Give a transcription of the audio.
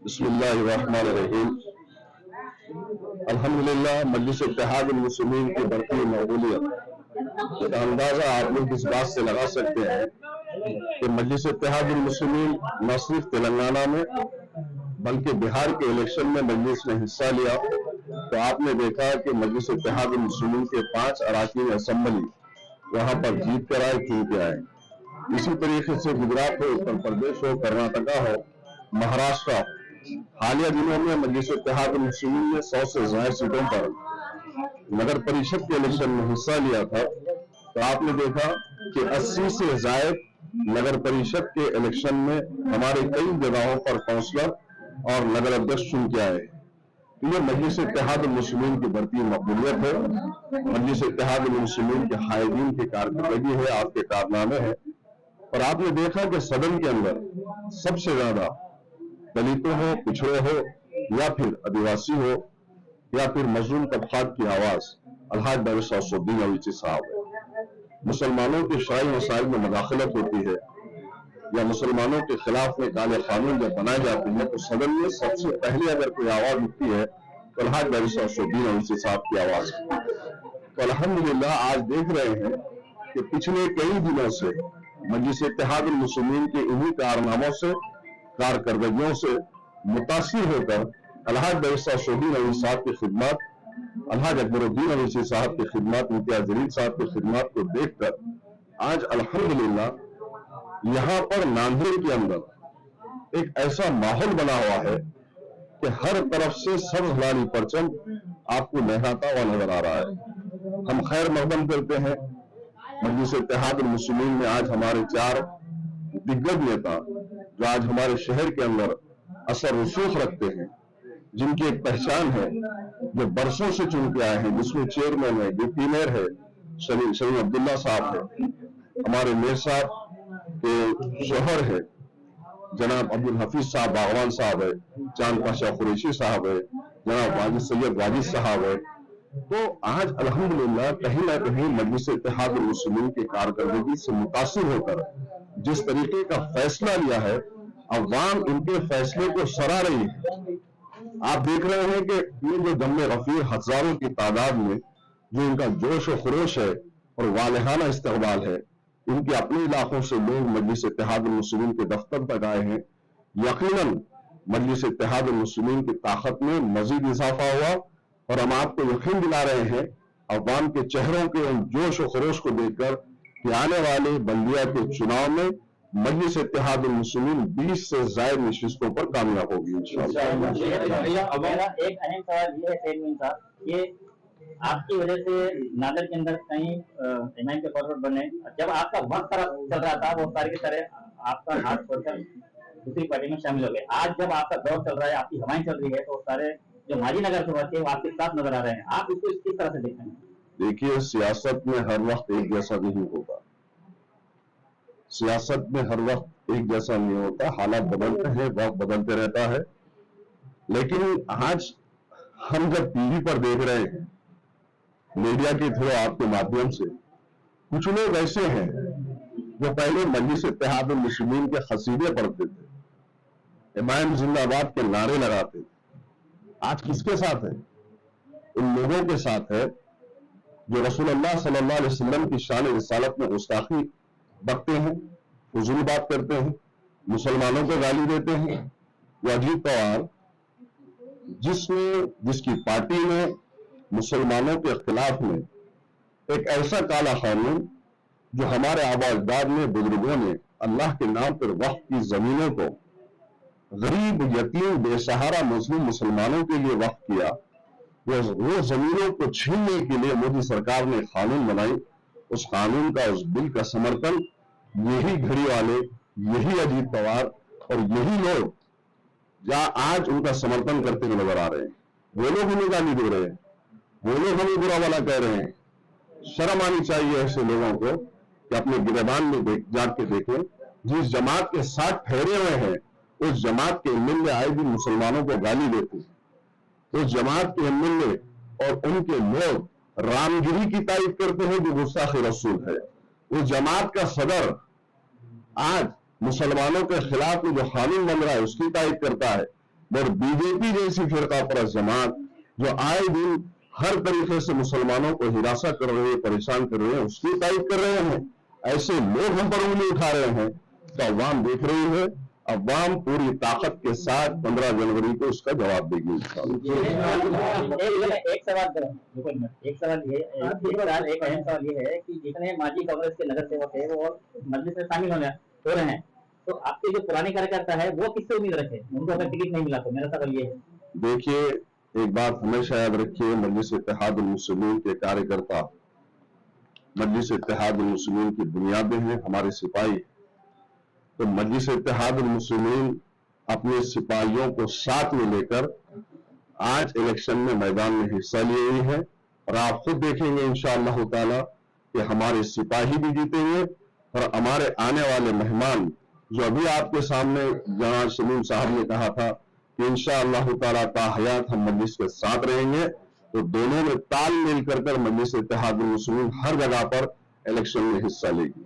बिस्मिल्लाहिर्रहमानिर्रहीम। अल्हम्दुलिल्लाह, मजलिस इत्तेहाद मुस्लिमीन की बढ़ती मकबूलियत का अंदाजा आप लोग इस बात से लगा सकते हैं कि मजलिस इत्तेहाद मुस्लिमीन न सिर्फ तेलंगाना में बल्कि बिहार के इलेक्शन में मजलिस ने हिस्सा लिया तो आपने देखा कि मजलिस इत्तेहाद मुस्लिमीन के 5 अराकीन असेंबली वहां पर जीत कर आए, चुन के आए। इसी तरीके से गुजरात हो, उत्तर प्रदेश हो, कर्नाटका हो, महाराष्ट्र हो, हालिया दिनों में मजलिस इत्तेहाद मुस्लिमीन ने 100 से ज्यादा सीटों पर नगर परिषद के इलेक्शन में हिस्सा लिया था। तो आपने देखा कि 80 से ज्यादा नगर परिषद के इलेक्शन में हमारे कई जगहों पर काउंसलर और नगर अध्यक्ष चुन के आए। तो ये मजलिस इत्तेहाद मुस्लिमीन की बढ़ती मकबूलियत है, मजलिस इत्तेहाद मुस्लिमीन के कायदीन की कारकर्दगी है, आपके कारनामे हैं। और आपने देखा कि सदन के अंदर सबसे ज्यादा दलितों हो, पिछड़े हो, या फिर आदिवासी हो, या फिर मजलूम तबकात की आवाज अलहाज बैरिस्टर असदुद्दीन ओवैसी साहब है। मुसलमानों के शरई मसाइल में मुदाखलत होती है या मुसलमानों के खिलाफ में काले कानून जब बनाए जाते हैं तो सदन में सबसे पहले अगर कोई आवाज उठती है तो अलहाज बैरिस्टर असदुद्दीन ओवैसी साहब की आवाज है। तो अल्हम्दुलिल्लाह आज देख रहे हैं कि पिछले कई दिनों से मजलिस इत्तेहाद मुस्लिमीन के इन्हीं कारनामों से, कारकर्दगियों से मुतासिर होकर अलहाज बैरिस्टर असदुद्दीन ओवैसी साहब की खिदमत, अलहाज अकबरुद्दीन ओवैसी साहब की खिदमत, इम्तियाज जलील साहब की खिदमत को देखकर आज अल्हम्दुलिल्लाह यहां पर नांदेड़ के अंदर एक ऐसा माहौल बना हुआ है कि हर तरफ से सब हलाली परचम आपको लहराता हुआ नजर आ रहा है। हम खैर मकदम करते हैं मजलिस इत्तेहाद मुस्लिमीन में आज हमारे 4 दिग्गज नेता जो आज हमारे शहर के अंदर असर रसूख रखते हैं, जिनकी एक पहचान है, जो बरसों से चुन के आए हैं, जिसमें चेयरमैन है, डिप्टी मेयर है, शरीफ अब्दुल्ला साहब है, हमारे मेयर साहब के शोहर है जनाब अब्दुल हफीज साहब बागवान साहब है, चांद पाशा कुरैशी साहब है, जनाब वाजिद सैयद वाजिद साहब है। तो आज अल्हम्दुलिल्लाह कहीं ना कहीं मजलिस इत्तेहाद मुस्लिमीन की कारकर्दगी से मुतासिर होकर जिस तरीके का फैसला लिया है, अवाम इनके फैसले को सराह रही है। आप देख रहे हैं कि ये जो दम्मे गफीर हजारों की तादाद में जो इनका जोश और खरोश है और वालिहाना इस्तकबाल है, इनके अपने इलाकों से लोग मजलिस इत्तेहाद मुस्लिमीन के दफ्तर तक आए हैं। यकीनन मजलिस इत्तेहाद मुस्लिमीन की ताकत में मजीद इजाफा हुआ और हम आपको यकीन दिला रहे हैं अवाम के चेहरों के उन जोश और खरोश को देखकर कि आने वाले बल्दिया के चुनाव में मजलिस इत्तेहाद मुस्लिमीन 20 से ज्यादा नशिस्तों पर कामयाब होगी इंशाअल्लाह। मेरा एक अहम सवाल ये है चेयरमैन साहब, ये आपकी वजह से नादर के अंदर कहीं इमाम के फॉरवर्ड बने, जब आपका वक्त चल रहा था वो सारे के सारे आपका हाथ छोड़कर दूसरी पार्टी में शामिल हो गए। आज जब आपका दौर चल रहा है, आपकी हवाएं चल रही है, तो सारे जो माजी नगर से बच्चे वो आपके साथ नजर आ रहे हैं, आप इसको किस तरह से देखें? देखिए, सियासत में हर वक्त एक जैसा नहीं होगा, सियासत में हर वक्त एक जैसा नहीं होता, हालात बदलते हैं, वक्त बदलते रहता है। लेकिन आज हम जब टीवी पर देख रहे हैं, मीडिया के थ्रू आपके माध्यम से, कुछ लोग ऐसे हैं जो पहले मजलिस इत्तेहाद मुस्लिमीन के खसीदे पढ़ते थे, इमाम जिंदाबाद के नारे लगाते थे। आज किसके साथ है? उन लोगों के साथ है जो रसूलुल्लाह सल्लल्लाहु अलैहि वसल्लम की शान रिसालत में गुस्ताखी बकते हैं, फजूल बात करते हैं, मुसलमानों को गाली देते हैं। वो अजीत पवार जिसकी पार्टी में मुसलमानों के खिलाफ में एक ऐसा काला कानून जो हमारे आबा अजदाद ने, बुजुर्गों ने अल्लाह के नाम पर वक्फ की जमीनों को गरीब, यतीम, बेसहारा मुस्लिम मुसलमानों के लिए वक्फ किया, वो जमीनों को छीनने के लिए मोदी सरकार ने कानून बनाई। उस कानून का, उस बिल का समर्थन यही घड़ी वाले, यही अजीत पवार और यही लोग जहां आज उनका समर्थन करते हुए नजर आ रहे हैं। वो लोग हमें गाली दे रहे हैं, वो लोग हमें बुरा वाला कह रहे हैं। शर्म आनी चाहिए ऐसे लोगों को कि अपने गिरबान में जाके देखें, जिस जमात के साथ ठहरे हुए हैं उस जमात के एमएलए आए भी मुसलमानों को गाली देते हैं। उस जमात के एमएलए और उनके लोग रामगिरी की तारीफ करते हैं जो गुस्ताखे रसूल है। उस जमात का सदर आज मुसलमानों के खिलाफ जो कानून बन रहा है उसकी तारीफ करता है। और बीजेपी जैसी फिरका परस्त जमात जो आए दिन हर तरीके से मुसलमानों को हिरासा कर रहे हैं, परेशान कर रहे हैं, उसकी तारीफ कर रहे हैं, ऐसे लोग हम पर उंगली उठा रहे हैं, तो अवाम देख रही है। अवाम पूरी ताकत के साथ 15 जनवरी को उसका जवाब देगी इंशाअल्लाह। एक सवाल एक अहम सवाल ये है कि जितने माजी कांग्रेस के नगर सेवक है वो मजलिस में शामिल हो रहे हैं, तो आपके जो पुराने कार्यकर्ता है वो किससे उम्मीद रखे, उनको अगर टिकट नहीं मिला तो मेरा सवाल ये है। देखिए, एक बात हमेशा याद रखिए, मजलिस इत्तेहादुल मुस्लिमीन के कार्यकर्ता मजलिस इत्तेहादुल मुस्लिमीन की बुनियादें हैं, हमारे सिपाही। तो मजलिस इत्तेहादुल मुस्लिमीन अपने सिपाहियों को साथ में लेकर आज इलेक्शन में मैदान में हिस्सा लिए हुई है, और आप खुद देखेंगे इंशाअल्लाह ताला कि हमारे सिपाही भी जीतेंगे, और हमारे आने वाले मेहमान जो अभी आपके सामने जनाब सलीम साहब ने कहा था कि इंशाअल्लाह ताला ताहयात हम मजलिस के साथ रहेंगे, तो दोनों में तालमेल कर मजलिस इत्तेहादुल मुस्लिमीन हर जगह पर इलेक्शन में हिस्सा लेगी।